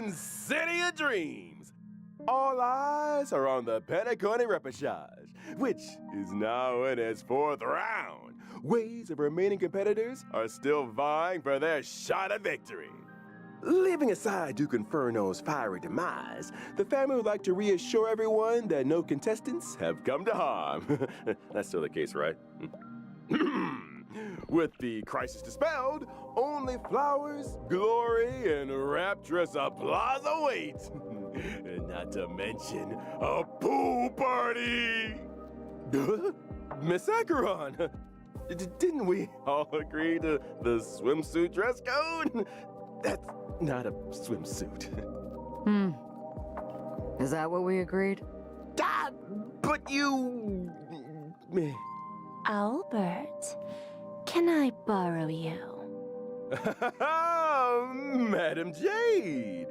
One City of Dreams. All eyes are on the Penacony repechage, which is now in its fourth round. Waves of remaining competitors are still vying for their shot at victory. Leaving aside Duke Inferno's fiery demise, the family would like to reassure everyone that no contestants have come to harm. That's still the case, right? With the crisis dispelled, only flowers, glory, and rapturous applause await. Not to mention a pool party! Miss Acheron, didn't we all agree to the swimsuit dress code? That's not a swimsuit. Is that what we agreed? But you... Albert, can I borrow you? Madam Jade!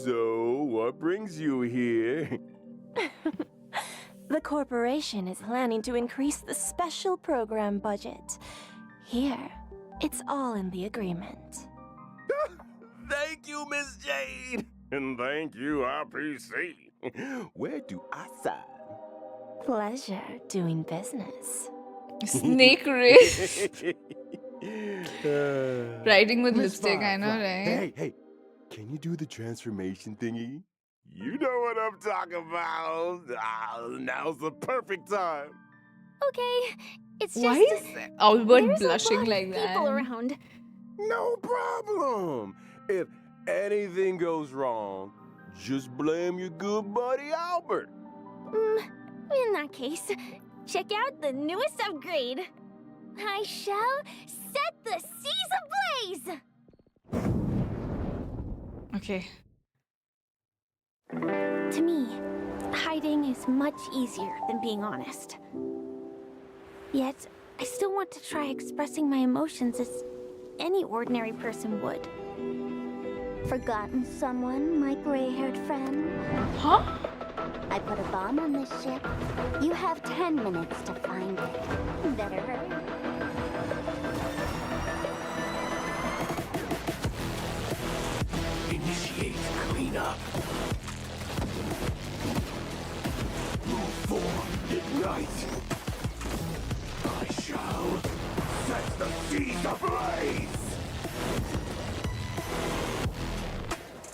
So, what brings you here? The corporation is planning to increase the special program budget. Here, it's all in the agreement. Thank you, Miss Jade! And thank you, RPC. Where do I sign? Pleasure doing business. Snake race. Writing with Miss lipstick, I know, Firefly. right? Hey, can you do the transformation thingy? You know what I'm talking about. Now's the perfect time. Okay, it's just Why is Albert there's blushing a lot like of that? people around. No problem. If anything goes wrong, just blame your good buddy Albert. In that case, check out the newest upgrade. I shall set the seas ablaze! Okay. To me, hiding is much easier than being honest. Yet, I still want to try expressing my emotions as any ordinary person would. Forgotten someone, my gray-haired friend? Huh? I put a bomb on this ship. You have 10 minutes to find it. Better hurry. Initiate cleanup. Move forward, ignite. I shall set the seas ablaze.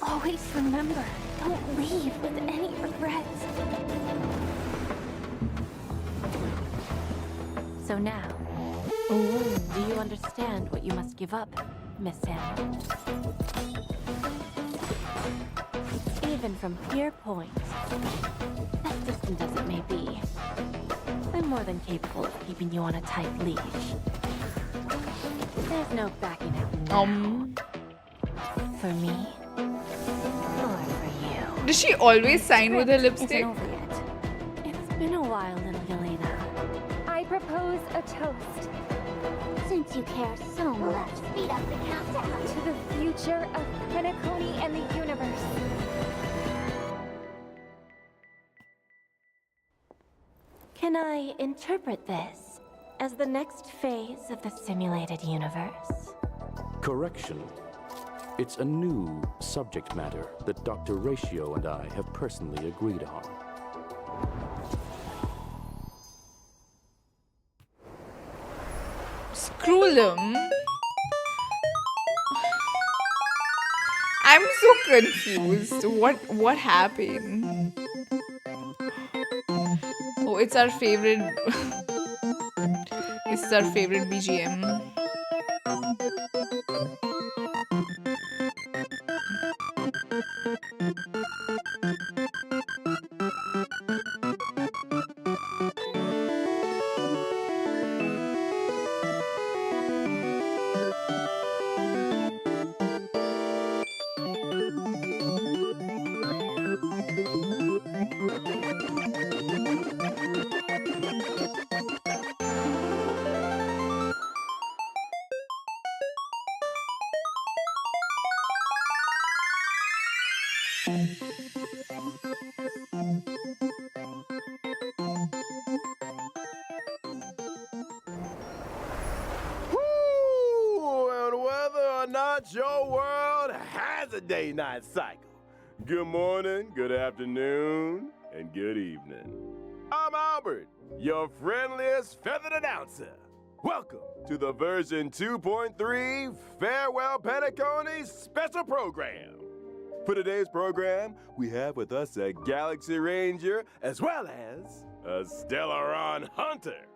Always remember, don't leave with any regrets. So now, do you understand what you must give up, Miss Heng? Even from your point, as distant as it may be, I'm more than capable of keeping you on a tight leash. There's no backing out now. For me, or for you. Does she always sign with her Script lipstick? isn't over yet. It's been a while, little Yelena. I propose a toast. Since you care so much, speed up the countdown to the future of Penacony and the universe. Can I interpret this as the next phase of the simulated universe? Correction. It's a new subject matter that Dr. Ratio and I have personally agreed on. Screw them. I'm so confused. What happened? Oh, it's our favorite. It's our favorite BGM. And whether or not your world has a day-night cycle, Good morning, good afternoon, and good evening. I'm Albert, your friendliest feathered announcer. Welcome to the version 2.3 Farewell Penacony special program. For today's program, we have with us a Galaxy Ranger as well as a Stellaron Hunter.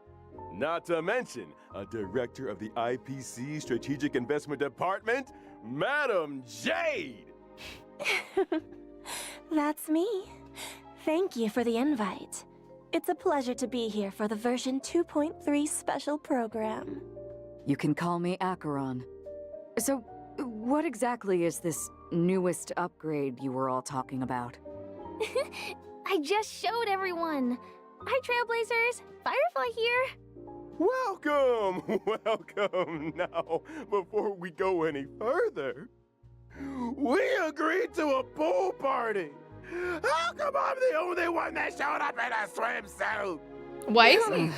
Not to mention a director of the IPC Strategic Investment Department, Madam Jade. That's me. Thank you for the invite. It's a pleasure to be here for the version 2.3 special program. You can call me Acheron. So, what exactly is this newest upgrade you were all talking about? I just showed everyone. Hi, Trailblazers. Firefly here. Welcome, welcome. Now, before we go any further, we agreed to a pool party. How come I'm the only one that showed up in a swimsuit? Why is he?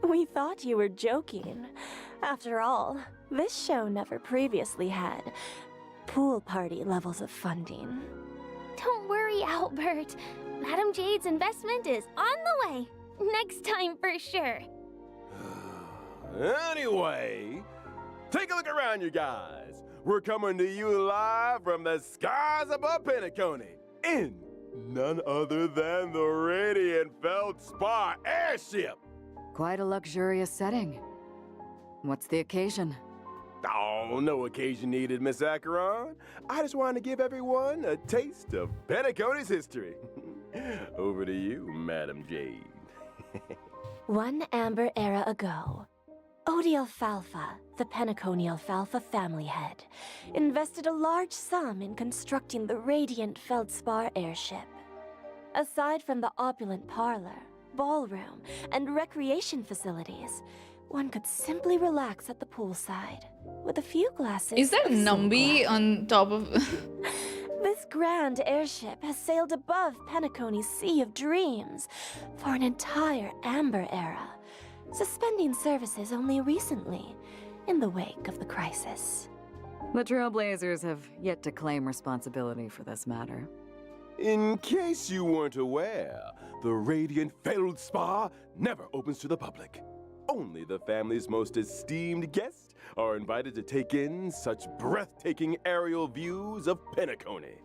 We thought you were joking. After all, this show never previously had pool party levels of funding. Don't worry, Albert. Madam Jade's investment is on the way. Next time for sure. Anyway, take a look around, you guys. We're coming to you live from the skies above Penacony in none other than the Radiant Feldspar airship. Quite a luxurious setting. What's the occasion? Oh, no occasion needed, Miss Acheron. I just wanted to give everyone a taste of Penacony's history. Over to you, Madam Jade. One amber era ago, Odie Alfalfa, the Penacony Alfalfa family head, invested a large sum in constructing the Radiant Feldspar airship. Aside from the opulent parlor, ballroom, and recreation facilities, one could simply relax at the poolside with a few glasses Is that of Numby sunglass. on top of? This grand airship has sailed above Penacony's Sea of Dreams for an entire amber era, suspending services only recently, in the wake of the crisis. The Trailblazers have yet to claim responsibility for this matter. In case you weren't aware, the Radiant Feldspar never opens to the public. Only the family's most esteemed guests are invited to take in such breathtaking aerial views of Penacony.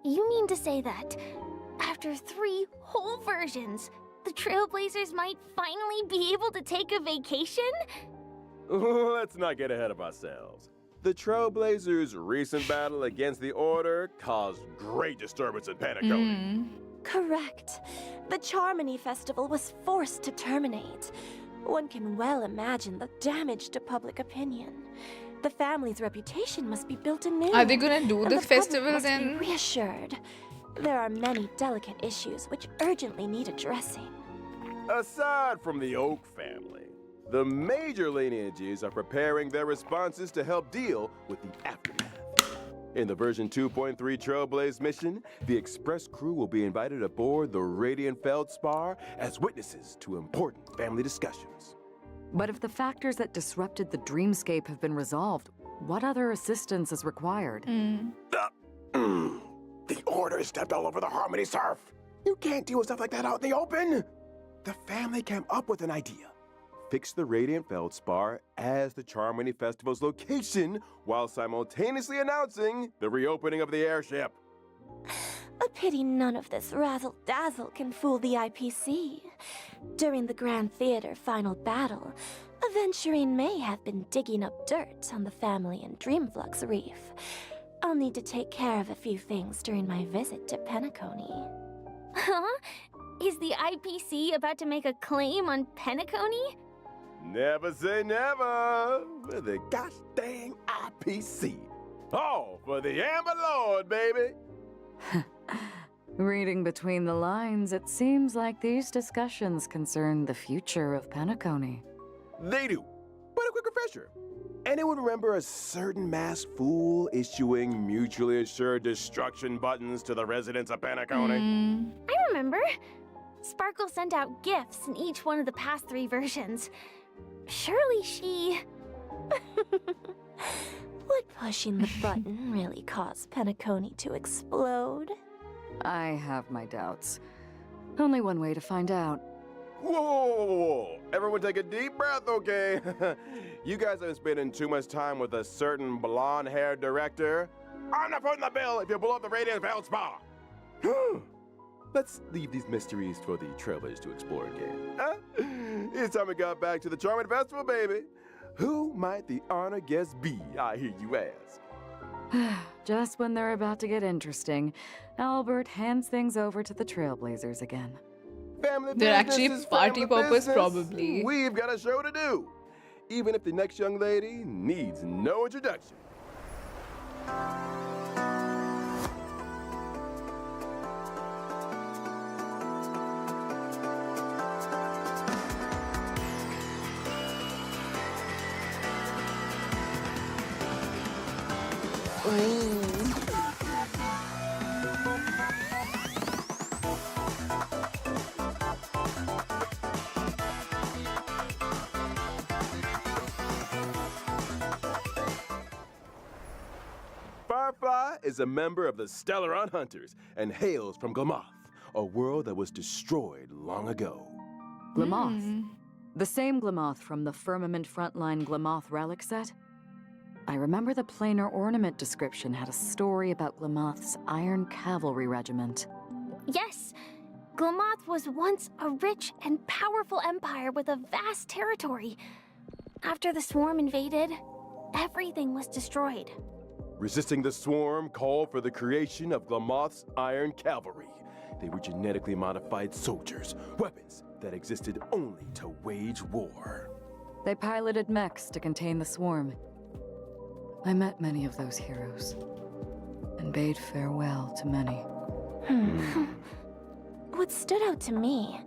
You mean to say that, after 3 whole versions, the Trailblazers might finally be able to take a vacation? Let's not get ahead of ourselves. The Trailblazers' recent battle against the Order caused great disturbance in Penacony. Correct. The Charmony Festival was forced to terminate. One can well imagine the damage to public opinion. The family's reputation must be built anew. Are they gonna do and the public festival must then? be reassured. There are many delicate issues which urgently need addressing. Aside from the Oak family, the major lineages are preparing their responses to help deal with the aftermath. In the version 2.3 Trailblaze mission, the Express crew will be invited aboard the Radiant Feldspar as witnesses to important family discussions. But if the factors that disrupted the dreamscape have been resolved, what other assistance is required? The Order stepped all over the Harmony Surf. You can't deal with stuff like that out in the open. The family came up with an idea. Fix the Radiant Feldspar as the Charmony Festival's location while simultaneously announcing the reopening of the airship. A pity none of this razzle-dazzle can fool the IPC. During the Grand Theater final battle, Aventurine may have been digging up dirt on the family in Dreamflux Reef. I'll need to take care of a few things during my visit to Penacony. Huh? Is the IPC about to make a claim on Penacony? Never say never with the gosh dang IPC. All for the Amber Lord, baby. Reading between the lines, it seems like these discussions concern the future of Penacony. They do. But a quick refresher. Anyone remember a certain masked fool issuing mutually assured destruction buttons to the residents of Penacony? I remember. Sparkle sent out gifts in each one of the past 3 versions. Surely she... What pushing the button really cause Penacony to explode? I have my doubts. Only one way to find out. Whoa, whoa, whoa, whoa, whoa. Everyone take a deep breath, okay? You guys have been spending too much time with a certain blonde-haired director. I'm not putting the bill if you blow up the Radiant Vale Spa. Let's leave these mysteries for the Trailblazers to explore again. Huh? It's time we got back to the Charming Festival, baby. Who might the honored guest be, I hear you ask? Just when they're about to get interesting, Albert hands things over to the Trailblazers again. Family They're business actually is party family purpose, business. probably. We've got a show to do, even if the next young lady needs no introduction. Firefly is a member of the Stellaron Hunters and hails from Glamoth, a world that was destroyed long ago. Glamoth? The same Glamoth from the Firmament Frontline Glamoth relic set? I remember the planar ornament description had a story about Glamoth's Iron Cavalry Regiment. Yes, Glamoth was once a rich and powerful empire with a vast territory. After the swarm invaded, everything was destroyed. Resisting the swarm called for the creation of Glamoth's Iron Cavalry. They were genetically modified soldiers, weapons that existed only to wage war. They piloted mechs to contain the swarm. I met many of those heroes, and bade farewell to many. What stood out to me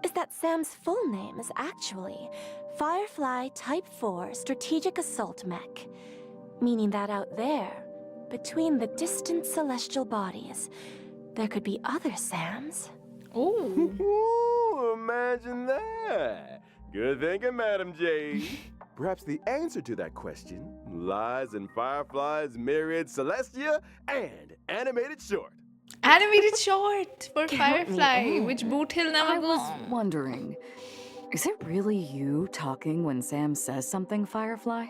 is that Sam's full name is actually Firefly Type 4 Strategic Assault Mech, meaning that out there, between the distant celestial bodies, there could be other Sams. Oh. Ooh, imagine that. Good thinking, Madam Jade. Perhaps the answer to that question lies in Firefly's myriad Celestia and animated short. Animated short for Count me Firefly, in. which Boot Hill never I was got. wondering, is it really you talking when Sam says something, Firefly?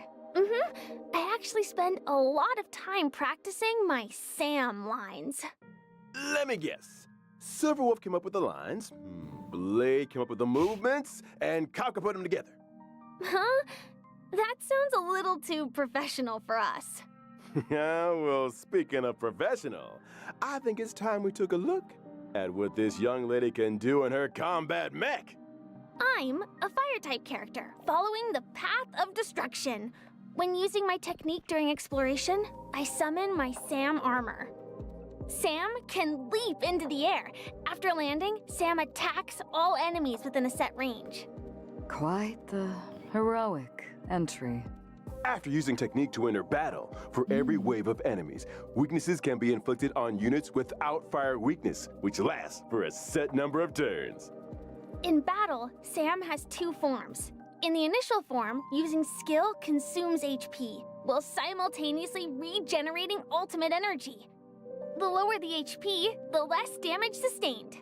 I actually spend a lot of time practicing my Sam lines. Let me guess. Silverwolf came up with the lines, Blade came up with the movements, and Kafka put them together. Huh? That sounds a little too professional for us. Yeah, well, speaking of professional, I think it's time we took a look at what this young lady can do in her combat mech. I'm a fire-type character, following the path of destruction. When using my technique during exploration, I summon my Sam armor. Sam can leap into the air. After landing, Sam attacks all enemies within a set range. Quite the heroic entry. After using technique to enter battle, for every wave of enemies, weaknesses can be inflicted on units without fire weakness, which lasts for a set number of turns. In battle, Sam has two forms. In the initial form, using skill consumes HP, while simultaneously regenerating ultimate energy. The lower the HP, the less damage sustained.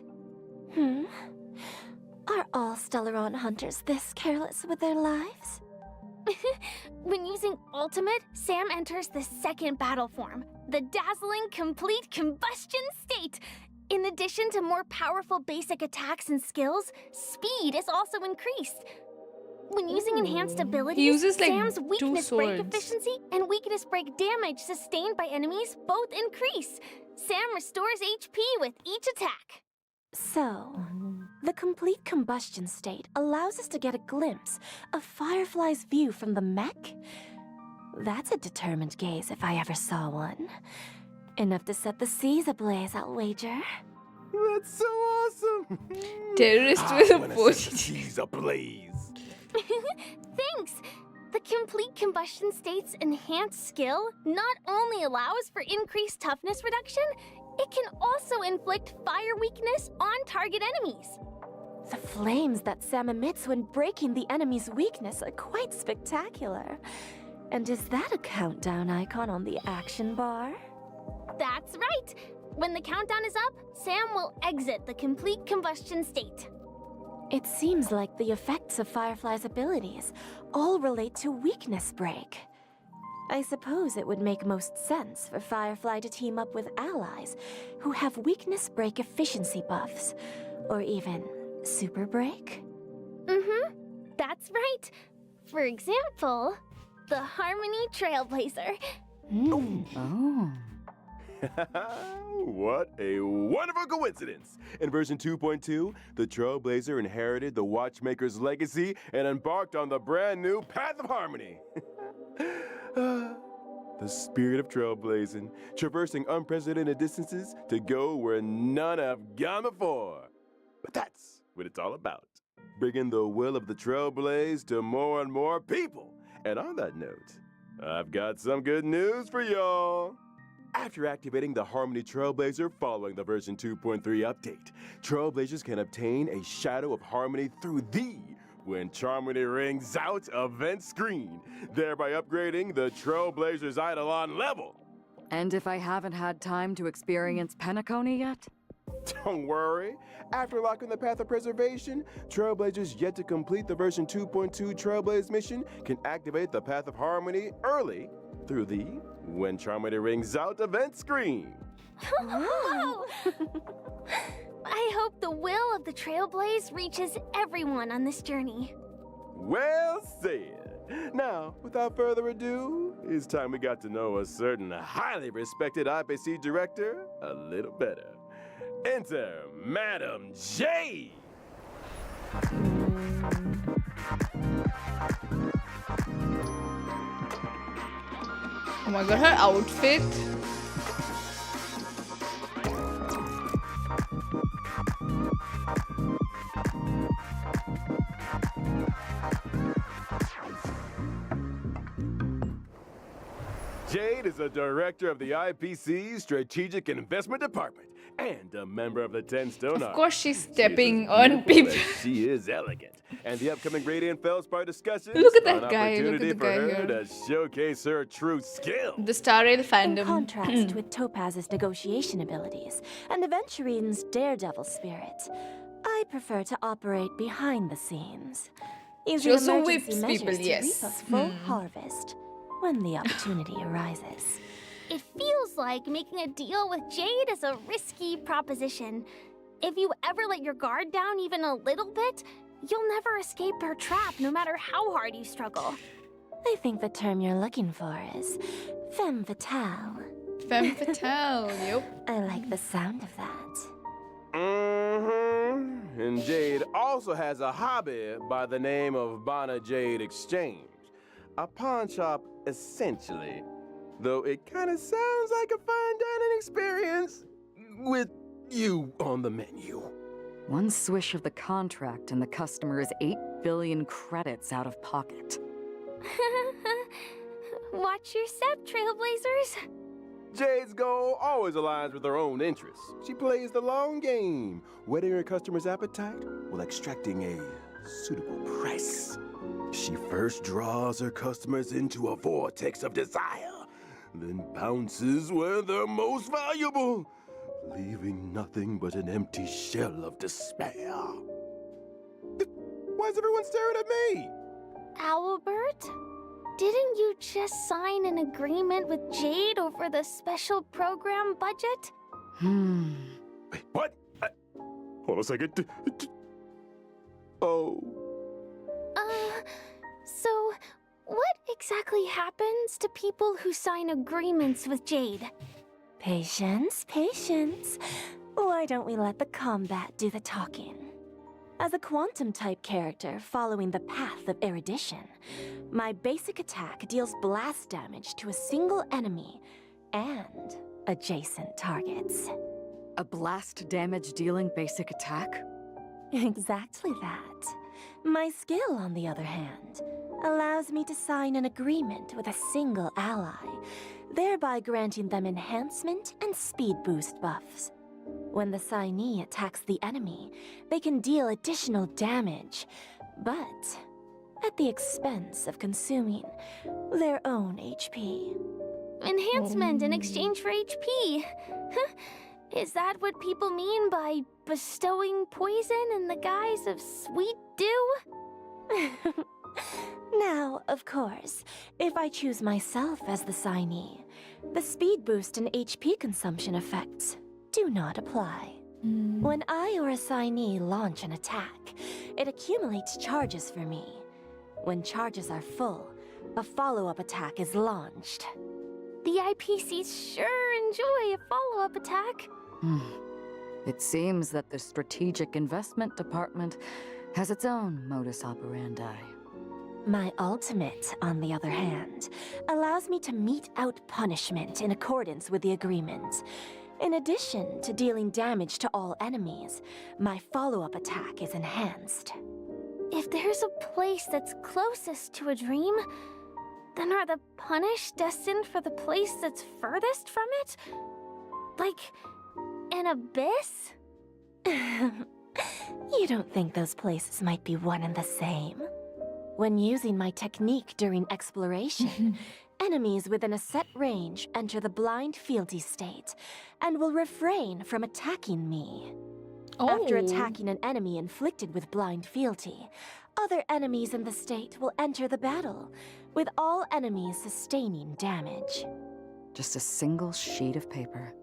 Are all Stellaron hunters this careless with their lives? When using ultimate, Sam enters the second battle form, the dazzling complete combustion state. In addition to more powerful basic attacks and skills, speed is also increased. When using enhanced abilities, He uses, like, Sam's two weakness break swords. efficiency and weakness break damage sustained by enemies both increase. Sam restores HP with each attack. So, the complete combustion state allows us to get a glimpse of Firefly's view from the mech? That's a determined gaze if I ever saw one. Enough to set the seas ablaze, I'll wager. That's so awesome! Terrorist I with a wanna set the position. seas ablaze. Thanks! The complete combustion state's enhanced skill not only allows for increased toughness reduction, it can also inflict fire weakness on target enemies. The flames that Sam emits when breaking the enemy's weakness are quite spectacular. And is that a countdown icon on the action bar? That's right! When the countdown is up, Sam will exit the complete combustion state. It seems like the effects of Firefly's abilities all relate to weakness break. I suppose it would make most sense for Firefly to team up with allies who have weakness break efficiency buffs, or even super break. Mm-hmm. That's right. For example, the Harmony Trailblazer. Oh. What a wonderful coincidence! In version 2.2, the Trailblazer inherited the Watchmaker's legacy and embarked on the brand new Path of Harmony. The spirit of trailblazing, traversing unprecedented distances to go where none have gone before. But that's what it's all about. Bringing the will of the Trailblaze to more and more people. And on that note, I've got some good news for y'all. After activating the Harmony Trailblazer following the version 2.3 update, Trailblazers can obtain a Shadow of Harmony through the When Harmony Rings Out event screen, thereby upgrading the Trailblazer's Eidolon level. And if I haven't had time to experience Penacony yet? Don't worry. After locking the Path of Preservation, Trailblazers yet to complete the version 2.2 Trailblaze mission can activate the Path of Harmony early through the When Harmony Rings Out event screen. Whoa! I hope the will of the Trailblaze reaches everyone on this journey. Well said. Now, without further ado, it's time we got to know a certain highly respected IPC director a little better. Enter Madam Jade. Oh my god, her outfit. Jade is a director of the IPC's Strategic Investment Department and a member of the 10 Stone Army. Of course she's She is stepping as on beautiful people. as she is elegant. And the upcoming Radiant Feldspar discussions Look at that are an guy, look at opportunity the for guy her here. to showcase her true skill. The Starrail In fandom. contrast with Topaz's negotiation abilities and Aventurine's daredevil spirit, I prefer to operate behind the scenes, using also emergency whips measures people, to yes. reap a full harvest when the opportunity arises. It feels like making a deal with Jade is a risky proposition. If you ever let your guard down even a little bit, you'll never escape her trap, no matter how hard you struggle. I think the term you're looking for is femme fatale. Femme fatale, yep. I like the sound of that. Mm-hmm. And Jade also has a hobby by the name of Bana Jade Exchange. A pawn shop, essentially. Though it kind of sounds like a fine dining experience with you on the menu. One swish of the contract and the customer is 8 billion credits out of pocket. Watch your step, Trailblazers. Jade's goal always aligns with her own interests. She plays the long game, whetting her customer's appetite while extracting a suitable price. She first draws her customers into a vortex of desire, then bounces where they're most valuable, leaving nothing but an empty shell of despair. Why is everyone staring at me? Albert, didn't you just sign an agreement with Jade over the special program budget? Wait, what? Hold on a second. Oh. So, what exactly happens to people who sign agreements with Jade? Patience, patience. Why don't we let the combat do the talking? As a quantum-type character following the path of erudition, my basic attack deals blast damage to a single enemy and adjacent targets. A blast damage dealing basic attack? Exactly that. My skill, on the other hand, allows me to sign an agreement with a single ally, thereby granting them enhancement and speed boost buffs. When the signee attacks the enemy, they can deal additional damage, but at the expense of consuming their own HP. Enhancement in exchange for HP. Is that what people mean by bestowing poison in the guise of sweet dew? Now, of course, if I choose myself as the signee, the speed boost and HP consumption effects do not apply. When I or a signee launch an attack, it accumulates charges for me. When charges are full, a follow-up attack is launched. The IPCs sure enjoy a follow-up attack. It seems that the Strategic Investment Department has its own modus operandi. My ultimate, on the other hand, allows me to mete out punishment in accordance with the agreement. In addition to dealing damage to all enemies, my follow-up attack is enhanced. If there's a place that's closest to a dream, then are the punished destined for the place that's furthest from it? Like an abyss? You don't think those places might be one and the same? When using my technique during exploration, enemies within a set range enter the blind fealty state and will refrain from attacking me. After attacking an enemy inflicted with blind fealty, other enemies in the state will enter the battle, with all enemies sustaining damage. Just a single sheet of paper.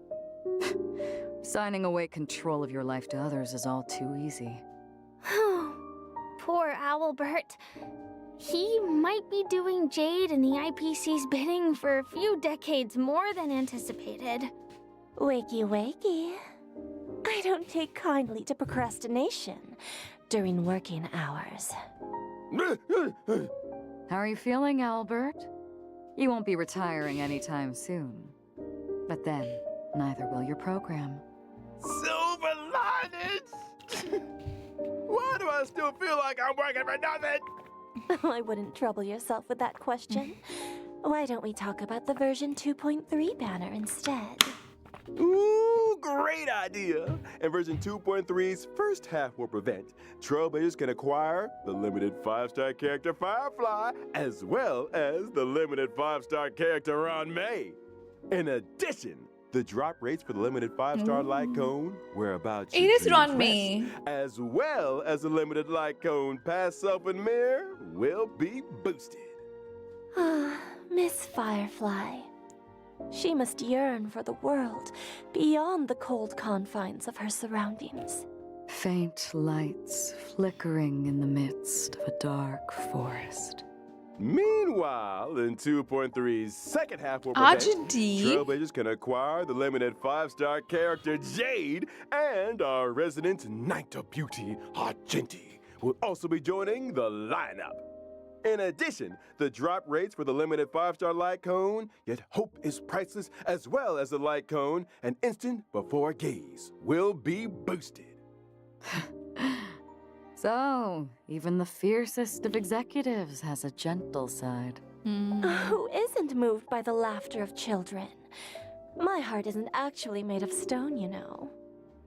Signing away control of your life to others is all too easy. Poor Owlbert. He might be doing Jade and the IPC's bidding for a few decades more than anticipated. Wakey wakey. I don't take kindly to procrastination during working hours. How are you feeling, Albert? You won't be retiring anytime soon. But then, neither will your program. Silver linings! Why do I still feel like I'm working for nothing? I wouldn't trouble yourself with that question. Why don't we talk about the version 2.3 banner instead? Ooh, great idea! In version 2.3's first half warp event, Trailblazers can acquire the limited 5-star character Firefly, as well as the limited 5-star character Ron May. In addition, the drop rates for the limited 5-star light cone, whereabouts It is Ron May. as well as the limited light cone Past Self and Mirror, will be boosted. Miss Firefly. She must yearn for the world beyond the cold confines of her surroundings. Faint lights flickering in the midst of a dark forest. Meanwhile, in 2.3's second half warp Argentine. Trailblazers can acquire the limited 5-star character Jade, and our resident Knight of Beauty, Argentine, will also be joining the lineup. In addition, the drop rates for the limited 5-star light cone, Yet Hope is Priceless, as well as the light cone, An Instant Before Gaze, will be boosted. So, even the fiercest of executives has a gentle side. Who isn't moved by the laughter of children? My heart isn't actually made of stone, you know.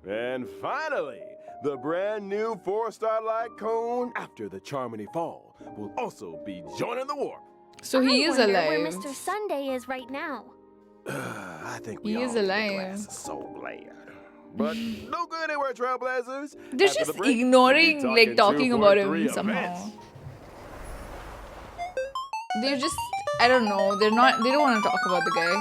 And finally, the brand new 4-star light cone After the Charmony Fall will also be joining the warp. So he is I wonder alive. where Mr. Sunday is right now. I think we He all is need the alive. glass of soul glad. But no good anywhere, Trailblazers. They're After just the break, ignoring, we'll be like, talking about him 2.3 somehow. events. They're just, I don't know, they don't want to talk about the guy.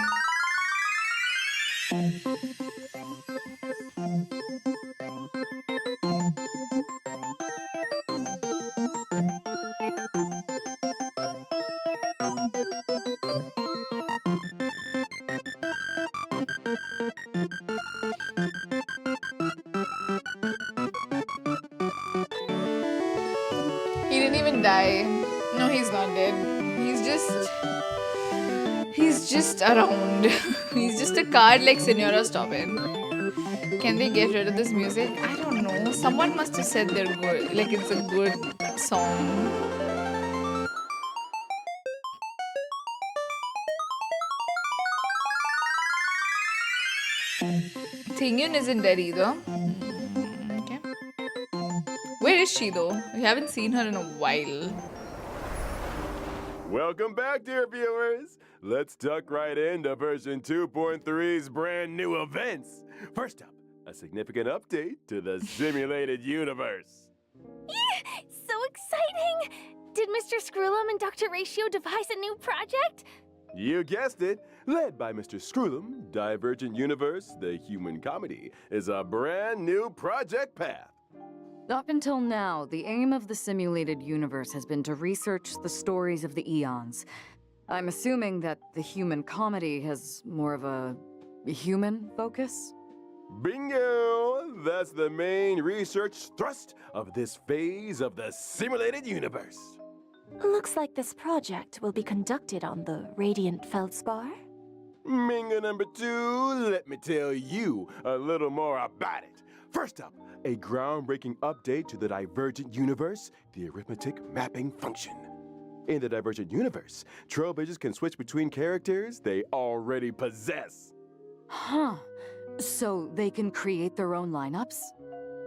He didn't even die. No, he's not dead. He's just around. He's just a card like Senora Stoppin. Can they get rid of this music? I don't know. Someone must have said they're good. Like it's a good song. Thingyun isn't dead either. Okay. Where is she though? We haven't seen her in a while. Welcome back, dear viewers. Let's duck right into version 2.3's brand new events. First up, a significant update to the simulated universe. So exciting! Did Mr. Screwlum and Dr. Ratio devise a new project? You guessed it. Led by Mr. Screwlum, Divergent Universe, the human comedy, is a brand new project path. Up until now, the aim of the simulated universe has been to research the stories of the eons. I'm assuming that the human comedy has more of a human focus? Bingo! That's the main research thrust of this phase of the simulated universe. Looks like this project will be conducted on the Radiant Feldspar. Mingo number 2, let me tell you a little more about it. First up, a groundbreaking update to the Divergent Universe, the arithmetic mapping function. In the Divergent Universe, Trailblazers can switch between characters they already possess. Huh. So they can create their own lineups?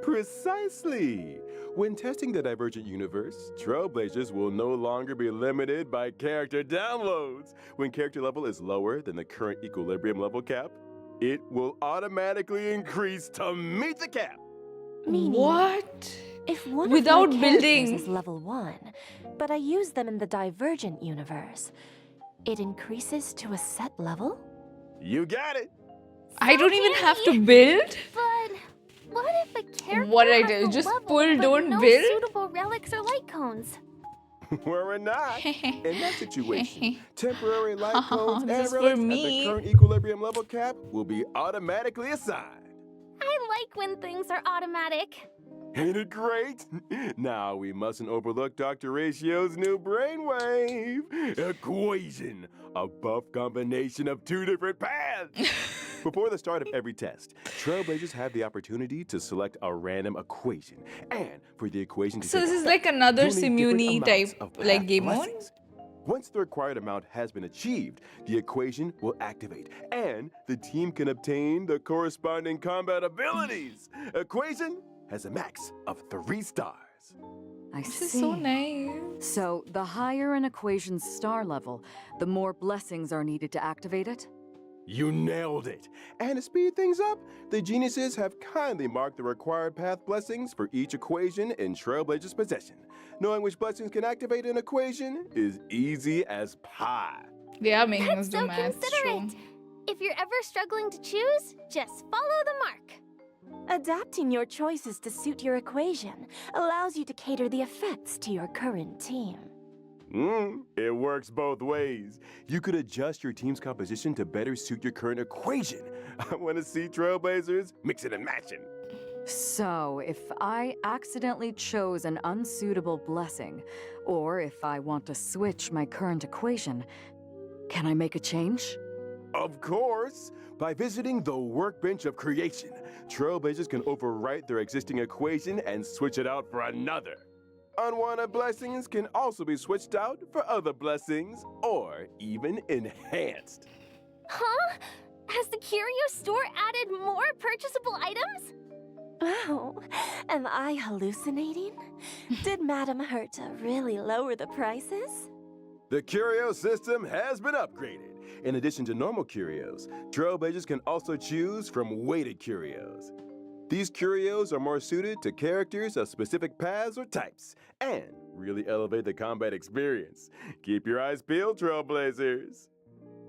Precisely! When testing the Divergent Universe, Trailblazers will no longer be limited by character downloads. When character level is lower than the current equilibrium level cap, it will automatically increase to meet the cap. Meaning, What? if one Without of my characters building. is level 1, but I use them in the Divergent Universe, it increases to a set level? You got it! I don't even have to build? But what if a character What I has do, a just level, pull, but don't no build? suitable relics or light cones? We're not. In that situation, temporary light codes and This is for relics at me. the current equilibrium level cap will be automatically assigned. I like when things are automatic. Ain't it great? Now we mustn't overlook Dr. Ratio's new brainwave equation, a buff combination of 2 different paths. Before the start of every test, Trailblazers have the opportunity to select a random equation, and for the equation to So take this is effect, like another you'll need different Simuni amounts type, of like path game mode? blessings. Once the required amount has been achieved, the equation will activate, and the team can obtain the corresponding combat abilities. Equation has a max of 3 stars. I This see. is so nice. So, the higher an equation's star level, the more blessings are needed to activate it? You nailed it! And to speed things up, the geniuses have kindly marked the required path blessings for each equation in Trailblazer's possession. Knowing which blessings can activate an equation is easy as pie. They are making us That's do so maths. considerate. True. If you're ever struggling to choose, just follow the mark. Adapting your choices to suit your equation allows you to cater the effects to your current team. It works both ways. You could adjust your team's composition to better suit your current equation. I want to see Trailblazers mixing and matching. So, if I accidentally chose an unsuitable blessing, or if I want to switch my current equation, can I make a change? Of course! By visiting the Workbench of Creation, Trailblazers can overwrite their existing equation and switch it out for another. Unwanted blessings can also be switched out for other blessings, or even enhanced. Huh? Has the curio store added more purchasable items? Oh, am I hallucinating? Did Madame Herta really lower the prices? The curio system has been upgraded. In addition to normal curios, Trailblazers can also choose from weighted curios. These curios are more suited to characters of specific paths or types, and really elevate the combat experience. Keep your eyes peeled, Trailblazers.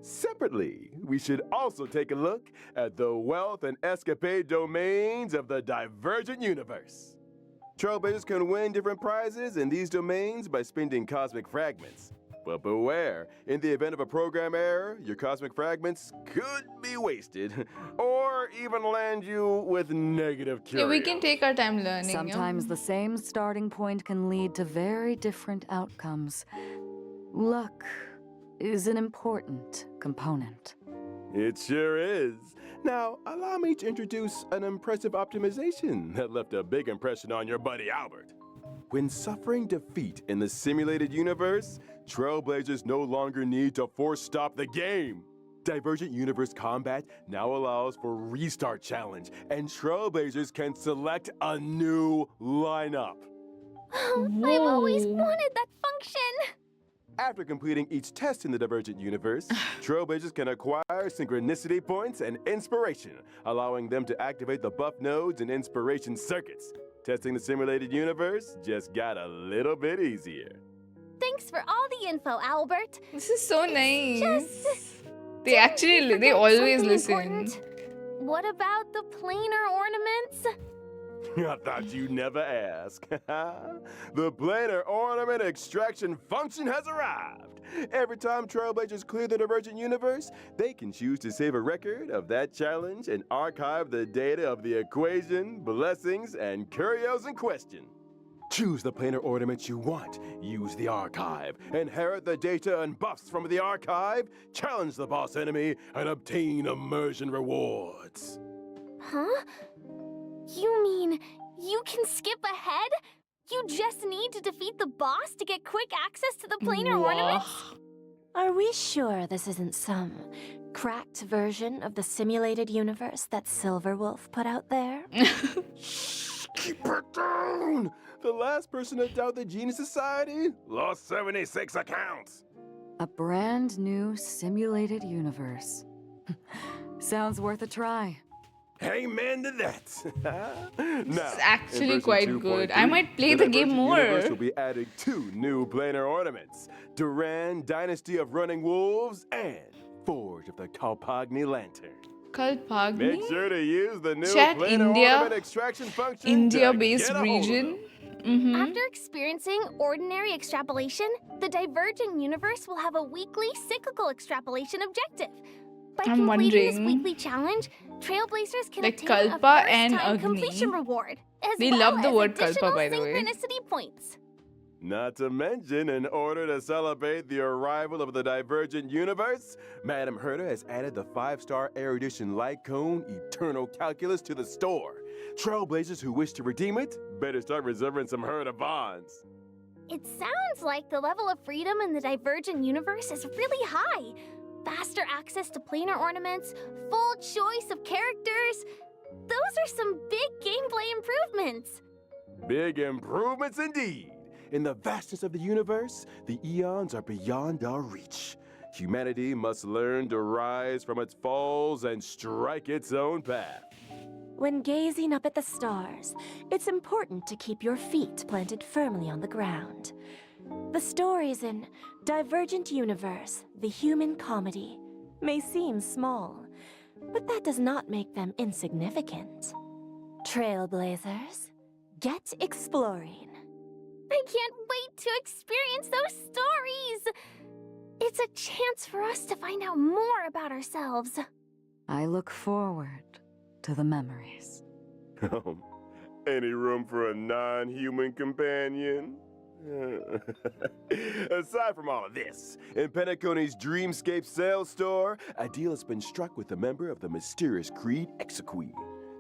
Separately, we should also take a look at the wealth and escapade domains of the Divergent Universe. Trailblazers can win different prizes in these domains by spending cosmic fragments. But beware, in the event of a program error, your cosmic fragments could be wasted, or even land you with negative Yeah, curios. we can take our time learning. Sometimes the same starting point can lead to very different outcomes. Luck is an important component. It sure is. Now, allow me to introduce an impressive optimization that left a big impression on your buddy Albert. When suffering defeat in the simulated universe, Trailblazers no longer need to force stop the game. Divergent Universe combat now allows for restart challenge, and Trailblazers can select a new lineup. I've always Whoa. wanted that function. After completing each test in the Divergent Universe, Trailblazers can acquire synchronicity points and inspiration, allowing them to activate the buff nodes and inspiration circuits. Testing the simulated universe just got a little bit easier. Thanks for all the info, Albert. This is so nice. Just... They always something listen. important? What about the planar ornaments? I thought you'd never ask. The planar ornament extraction function has arrived. Every time Trailblazers clear the Divergent Universe, they can choose to save a record of that challenge and archive the data of the equation, blessings, and curios in question. Choose the planar ornament you want, use the archive, inherit the data and buffs from the archive, challenge the boss enemy, and obtain immersion rewards. Huh? You mean you can skip ahead? You just need to defeat the boss to get quick access to the planar ornaments? Are we sure this isn't some cracked version of the simulated universe that Silverwolf put out there? Shh, keep it down! The last person to doubt the Genius Society lost 76 accounts. A brand new simulated universe. Sounds worth a try. Amen to that. Now, It's actually in version quite 2.3, good. I might play the game Divergent more. Universe will be adding 2 new planar ornaments: Duran, Dynasty of Running Wolves, and Forge of the Kalpagni Lantern. Kalpagni? Make sure to use the new Chat planar India. ornament extraction function. India-based to get a hold of region. them. After experiencing ordinary extrapolation, the Divergent Universe will have a weekly cyclical extrapolation objective. By I'm completing this wondering, weekly challenge, Trailblazers can like obtain a Kalpa and first-time Agni. completion reward, as We well love the as word additional Kalpa, by the way. synchronicity points. Not to mention, in order to celebrate the arrival of the Divergent Universe, Madame Herta has added the 5-star erudition light cone Eternal Calculus to the store. Trailblazers who wish to redeem it better start reserving some Herta bonds. It sounds like the level of freedom in the Divergent Universe is really high. Faster access to planar ornaments, full choice of characters. Those are some big gameplay improvements. Big improvements indeed. In the vastness of the universe, the eons are beyond our reach. Humanity must learn to rise from its falls and strike its own path. When gazing up at the stars, it's important to keep your feet planted firmly on the ground. The stories in Divergent Universe, the human comedy, may seem small, but that does not make them insignificant. Trailblazers, get exploring. I can't wait to experience those stories. It's a chance for us to find out more about ourselves. I look forward to the memories. Any room for a non-human companion? Aside from all of this, in Penacony's Dreamscape sales store, a deal has been struck with a member of the mysterious Creed Exequy.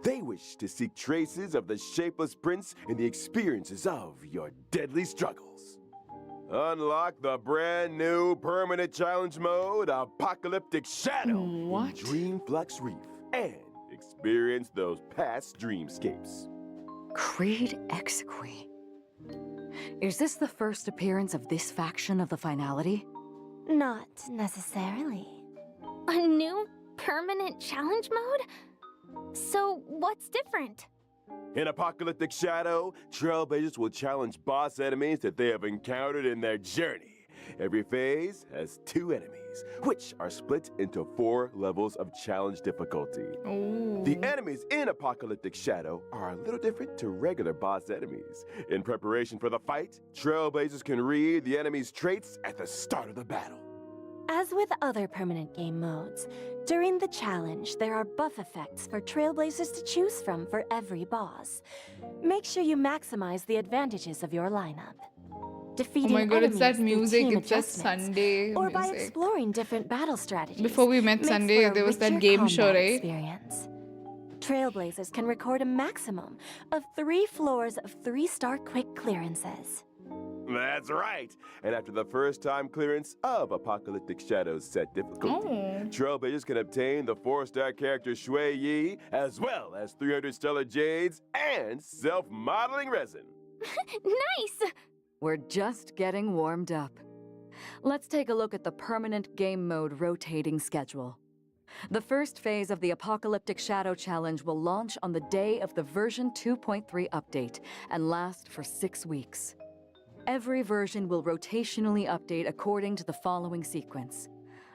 They wish to seek traces of the Shapeless Prince in the experiences of your deadly struggles. Unlock the brand new permanent challenge mode, Apocalyptic Shadow, What? in Dreamflux Reef, and experience those past dreamscapes. Creed Exequy. Is this the first appearance of this faction of the finality? Not necessarily. A new permanent challenge mode? So what's different? In Apocalyptic Shadow, Trailblazers will challenge boss enemies that they have encountered in their journey. Every phase has 2 enemies, which are split into 4 levels of challenge difficulty. Ooh. The enemies in Apocalyptic Shadow are a little different to regular boss enemies. In preparation for the fight, Trailblazers can read the enemy's traits at the start of the battle. As with other permanent game modes, during the challenge, there are buff effects for Trailblazers to choose from for every boss. Make sure you maximize the advantages of your lineup. Defeating Oh my god, it's that enemies through music. team It's just adjustments, Sunday or by music. exploring different battle strategies. Before we met makes Sunday, for a there was that richer game show, combat right? Experience. Trailblazers can record a maximum of 3 floors of 3-star quick clearances. That's right. And after the first time clearance of Apocalyptic Shadow's set difficulty, Oh. Trailblazers can obtain the 4-star character Shui Yi, as well as 300 stellar jades and self-modeling resin. Nice! We're just getting warmed up. Let's take a look at the permanent game mode rotating schedule. The first phase of the Apocalyptic Shadow Challenge will launch on the day of the version 2.3 update and last for 6 weeks. Every version will rotationally update according to the following sequence: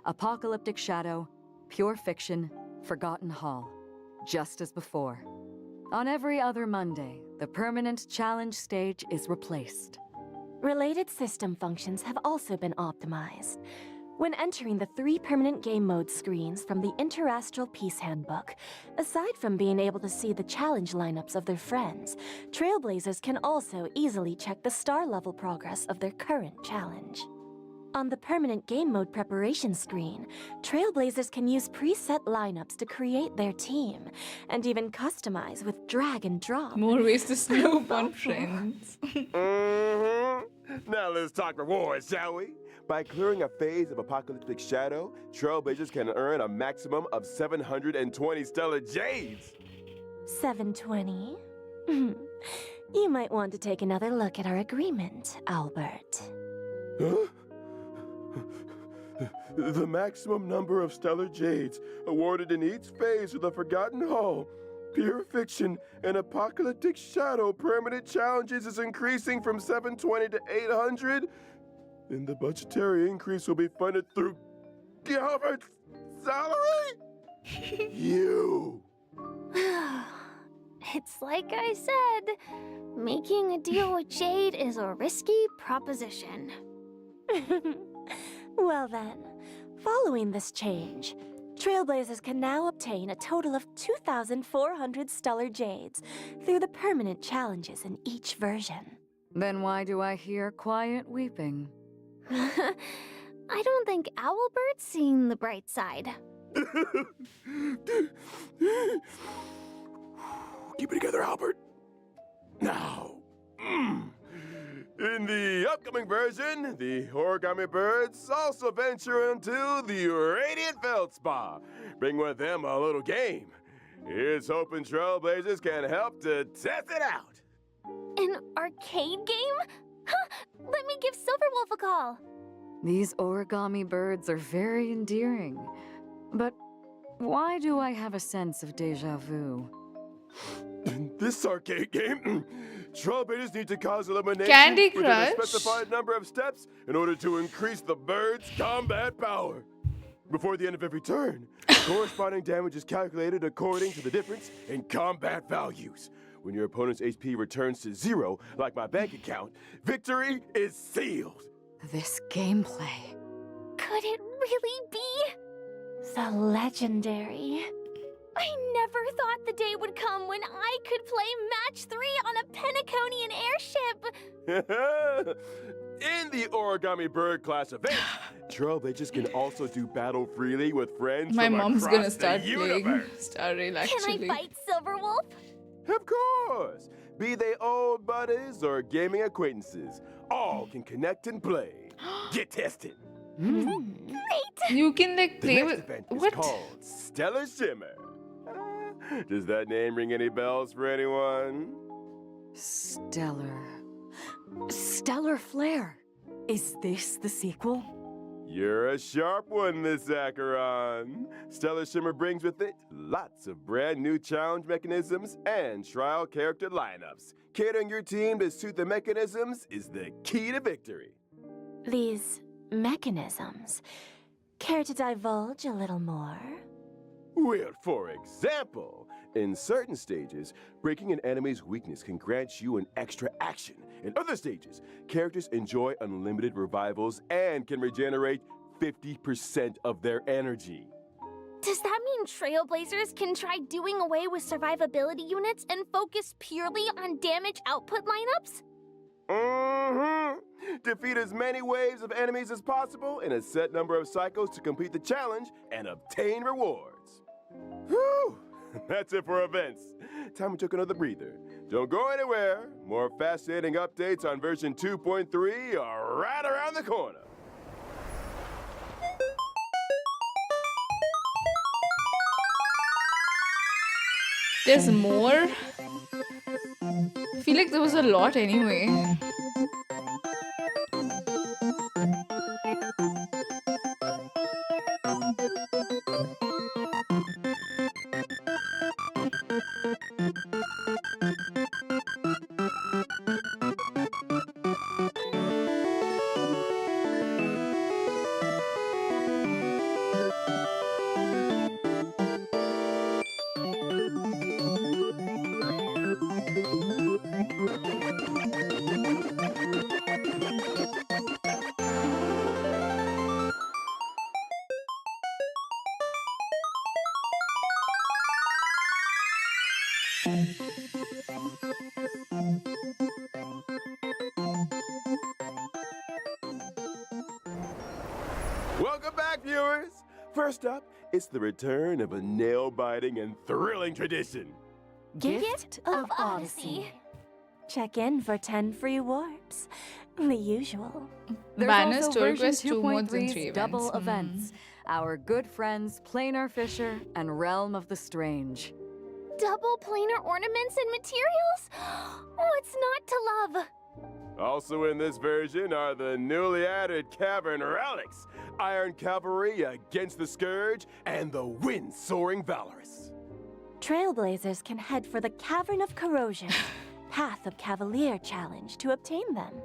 Apocalyptic Shadow, Pure Fiction, Forgotten Hall, just as before. On every other Monday, the permanent challenge stage is replaced. Related system functions have also been optimized. When entering the 3 permanent game mode screens from the Interastral Peace Handbook, aside from being able to see the challenge lineups of their friends, Trailblazers can also easily check the star level progress of their current challenge. On the permanent game mode preparation screen, Trailblazers can use preset lineups to create their team, and even customize with drag and drop. More ways to snoop on friends. Now let's talk rewards, shall we? By clearing a phase of Apocalyptic Shadow, Trailblazers can earn a maximum of 720 Stellar Jades. 720? You might want to take another look at our agreement, Albert. Huh? The maximum number of Stellar Jades awarded in each phase of the Forgotten Hall, Pure Fiction, and Apocalyptic Shadow permanent challenges is increasing from 720 to 800. Then the budgetary increase will be funded through Albert's salary? You! It's like I said, making a deal with Jade is a risky proposition. Well then, following this change, Trailblazers can now obtain a total of 2,400 Stellar Jades through the permanent challenges in each version. Then why do I hear quiet weeping? I don't think Owlbird's seeing the bright side. Keep it together, Albert. Now, in the upcoming version, the Origami Birds also venture into the Radiant Feldspar. Bring with them a little game. Here's hoping Trailblazers can help to test it out. An arcade game? Huh, let me give Silverwolf a call. These origami birds are very endearing. But why do I have a sense of déjà vu? In this arcade game, Trailblazers need to cause elimination Candy within Crush? a specified number of steps in order to increase the bird's combat power. Before the end of every turn, corresponding damage is calculated according to the difference in combat values. When your opponent's HP returns to 0, like my bank account, victory is sealed. This gameplay. Could it really be? The legendary. I never thought the day would come when I could play Match 3 on a Penaconian airship. In the Origami Bird class event, Trailblazers can also do battle freely with friends My from mom's across gonna start the playing universe. Starrail actually. Can I fight Silverwolf? Of course! Be they old buddies or gaming acquaintances, all can connect and play. Get tested. Great! You can like The play next with event is what? called Stellar Shimmer. Does that name ring any bells for anyone? Stellar Flare. Is this the sequel? You're a sharp one, Miss Acheron. Stellar Shimmer brings with it lots of brand new challenge mechanisms and trial character lineups. Catering your team to suit the mechanisms is the key to victory. These mechanisms. Care to divulge a little more? Well, for example, in certain stages, breaking an enemy's weakness can grant you an extra action. In other stages, characters enjoy unlimited revivals and can regenerate 50% of their energy. Does that mean Trailblazers can try doing away with survivability units and focus purely on damage output lineups? Defeat as many waves of enemies as possible in a set number of cycles to complete the challenge and obtain rewards. Whew! That's it for events. Time we took another breather. Don't go anywhere. More fascinating updates on version 2.3 are right around the corner. There's more? I feel like there was a lot anyway. Welcome back, viewers! First up, it's the return of a nail-biting and thrilling tradition. Gift of Odyssey. Check in for 10 free warps. The usual. There's Banners, also story version quest, 2 modes, and 2.3's 3 double events. events. Our good friends Planar Fisher and Realm of the Strange. Double planar ornaments and materials? What's not to love? Also in this version are the newly added Cavern Relics, Iron Cavalry against the Scourge, and the Wind-Soaring Valorous. Trailblazers can head for the Cavern of Corrosion, Path of Cavalier challenge to obtain them.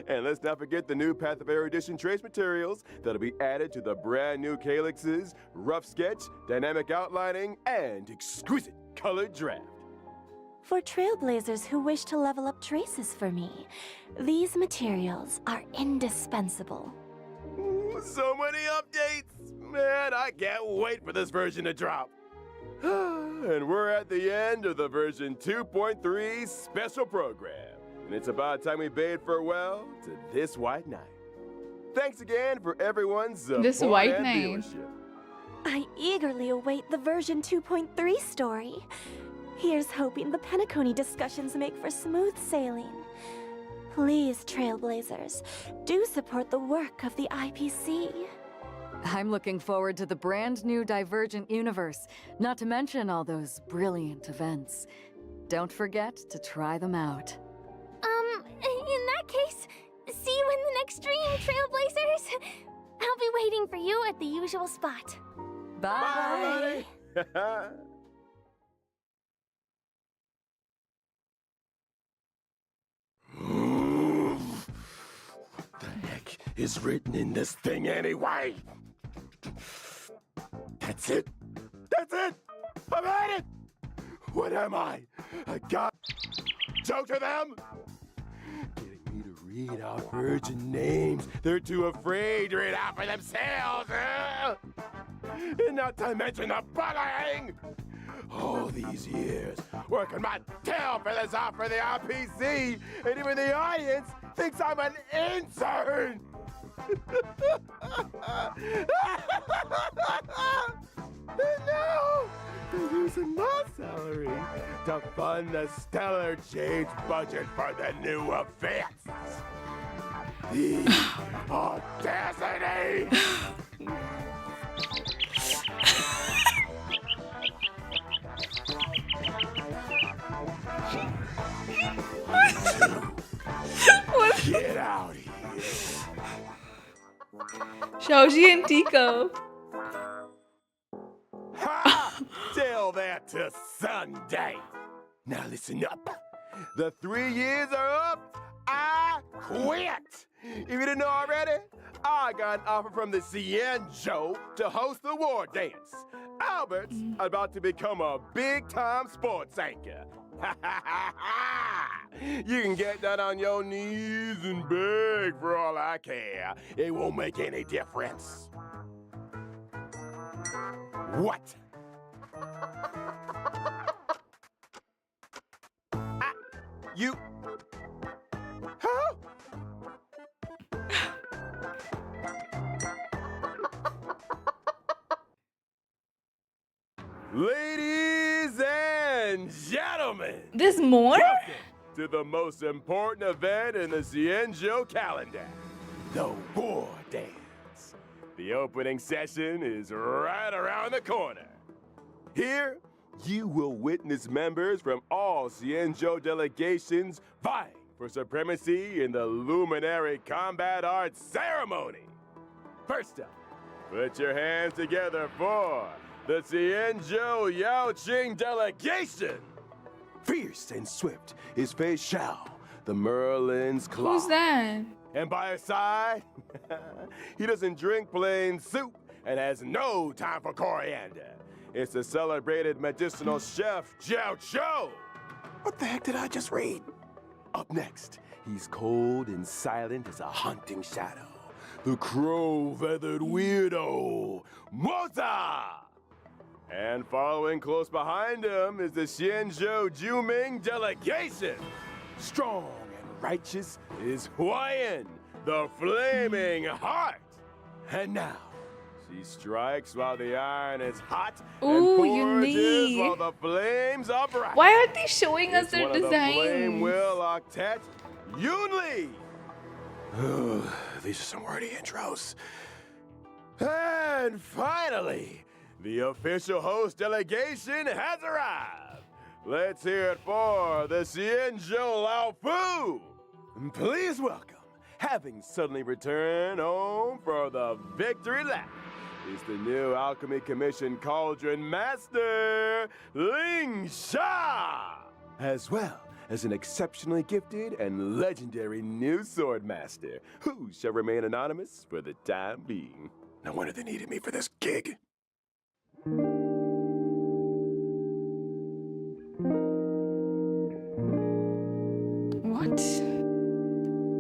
And let's not forget the new Path of Erudition trace materials that'll be added to the brand new calyxes, rough sketch, dynamic outlining, and exquisite colored draft. For Trailblazers who wish to level up traces for me, these materials are indispensable. Ooh, so many updates! Man, I can't wait for this version to drop. And we're at the end of the version 2.3 special program. And it's about time we bade farewell to this white knight. Thanks again for everyone's support This white and knight. viewership. I eagerly await the version 2.3 story. Here's hoping the Penacony discussions make for smooth sailing. Please, Trailblazers, do support the work of the IPC. I'm looking forward to the brand new Divergent Universe, not to mention all those brilliant events. Don't forget to try them out. In that case, see you in the next stream, Trailblazers. I'll be waiting for you at the usual spot. Bye! Bye! What the heck is written in this thing anyway? That's it? That's it! I've had it! What am I? A god? Joke to them? Getting me to read out virgin names they're too afraid to read out for themselves. And not to mention the bullying! All these years working my tail feathers off for the RPC, and even the audience thinks I'm an intern! And now, they're using my salary to fund the stellar Jade's budget for the new events. The audacity! Get out here. Xiaoji and Tico. Ha! Tell that to Sunday. Now listen up. The 3 years are up. I quit. If you didn't know already, I got an offer from the Cienjo to host the war dance. Albert's about to become a big-time sports anchor. You can get that on your knees and beg for all I care. It won't make any difference. What? You... Huh? Ladies and gentlemen, There's more? welcome to the most important event in the Cienjo calendar, the War Dance. The opening session is right around the corner. Here, you will witness members from all Cienjo delegations vying for supremacy in the Luminary Combat Arts Ceremony. First up, put your hands together for the Cienjo Yaoqing delegation. Fierce and swift is Fei Xiao, the Merlin's Claw. Who's that? And by his side, he doesn't drink plain soup and has no time for coriander. It's the celebrated medicinal chef, Jiao Cho. What the heck did I just read? Up next, he's cold and silent as a haunting shadow. The crow-feathered weirdo, Mota! And following close behind him is the Xianzhou Juming delegation. Strong and righteous is Huayan, the Flaming Heart. And now, she strikes while the iron is hot and Ooh, forges unique. while the flames are bright. Why aren't they showing us It's their one of the Flame designs? Will Octet, Yunli. These are some wordy intros. And finally, the official host delegation has arrived. Let's hear it for the Xianzhou Lao Fu. Please welcome, having suddenly returned home for the victory lap, is the new Alchemy Commission Cauldron Master, Ling Sha, as well as an exceptionally gifted and legendary new Sword Master, who shall remain anonymous for the time being. No wonder they needed me for this gig.